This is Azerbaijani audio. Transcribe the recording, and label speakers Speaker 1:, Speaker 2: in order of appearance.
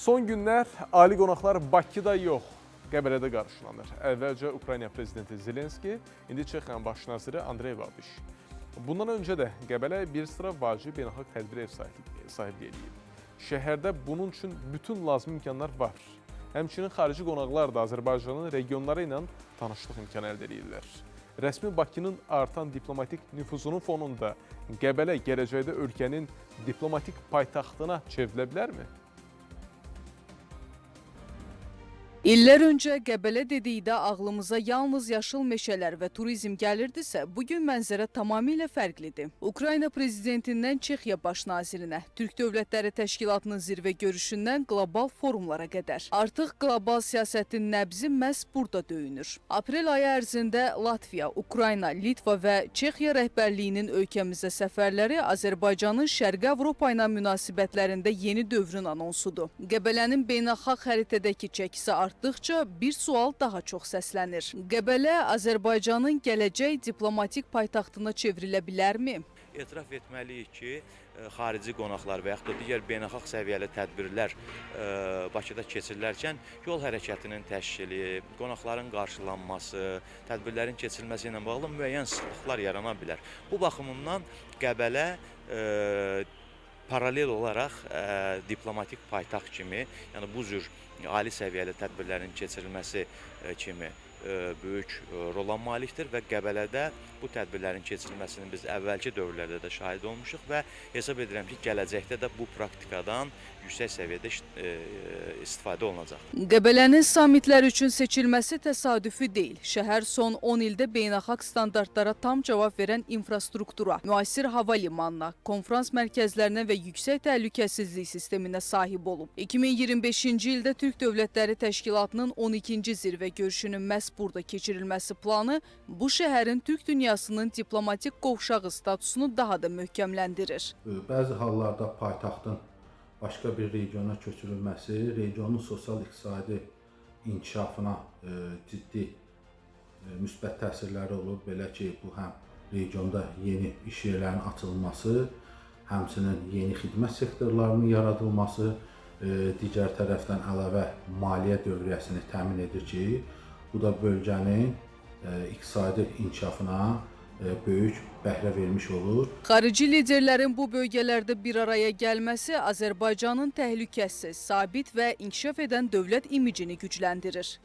Speaker 1: Son günlər ali qonaqlar Bakıda yox, Qəbələdə qarşılanır. Əvvəlcə Ukrayna prezidenti Zelenski, indi Çexiyanın baş naziri Andrey Babiş. Bundan öncə də Qəbələ bir sıra vacib beynəlxalq tədbir ev sahibliyi edib. Şəhərdə bunun üçün bütün lazım imkanlar var. Həmçinin xarici qonaqlar da Azərbaycanın regionları ilə tanışlıq imkanı əldə edirlər. Rəsmi Bakının artan diplomatik nüfuzunun fonunda Qəbələ gələcəkdə ölkənin diplomatik paytaxtına çevrilə bilərmi?
Speaker 2: İllər öncə Qəbələ dedikdə ağlımıza yalnız yaşıl meşələr və turizm gəlirdisə, bugün mənzərə tamamilə fərqlidir. Ukrayna prezidentindən Çexiya baş nazirinə, Türk Dövlətləri Təşkilatının zirvə görüşündən qlobal forumlara qədər. Artıq qlobal siyasətin nəbzi məhz burada döyünür. Aprel ayı ərzində Latviya, Ukrayna, Litva və Çexiya rəhbərliyinin ölkəmizə səfərləri Azərbaycanın Şərqi Avropa ilə münasibətlərində yeni dövrün anonsudur. Qəbələnin beynəlxalq xəritədəki çəkisi artdıqca bir sual daha çox səslənir. Qəbələ Azərbaycanın gələcək diplomatik paytaxtına çevrilə bilərmi?
Speaker 3: Etiraf etməliyik ki, xarici qonaqlar və yaxud da digər beynəlxalq səviyyəli tədbirlər Bakıda keçirilərkən yol hərəkətinin təşkili, qonaqların qarşılanması, tədbirlərin keçirilməsi ilə bağlı müəyyən sıxlıqlar yarana bilər. Bu baxımından Qəbələ paralel olaraq diplomatik paytaxt kimi, yəni bu cür ali səviyyəli tədbirlərin keçirilməsi kimi böyük rola malikdir və Qəbələdə bu tədbirlərin keçirilməsinin biz əvvəlki dövrlərdə də şahid olmuşuq və hesab edirəm ki, gələcəkdə də bu praktikadan yüksək səviyyədə istifadə olunacaq.
Speaker 2: Qəbələnin sammitlər üçün seçilməsi təsadüfi deyil. Şəhər son 10 ildə beynəlxalq standartlara tam cavab verən infrastruktura, müasir hava limanına, konferans mərkəzlərinə və yüksək təhlükəsizlik sisteminə sahib olub. 2025-ci ildə Türk Dövlətləri Təşkilatının 12-ci zirvə görüşünün məhz burada keçirilməsi planı bu şəhərin Türk dünyasının diplomatik qovşağı statusunu daha da möhkəmləndirir.
Speaker 4: Bəzi hallarda paytaxtın başqa bir regiona köçürülməsi regionun sosial-iqtisadi inkişafına ciddi müsbət təsirləri olur. Belə ki, bu həm regionda yeni iş yerlərinin açılması, həmçinin yeni xidmət sektorlarının yaradılması, digər tərəfdən əlavə maliyyə dövriyyəsini təmin edir ki, bu da bölgənin iqtisadi inkişafına böyük bəhrə vermiş olur.
Speaker 2: Xarici liderlərin bu bölgələrdə bir araya gəlməsi Azərbaycanın təhlükəsiz, sabit və inkişaf edən dövlət imicini gücləndirir.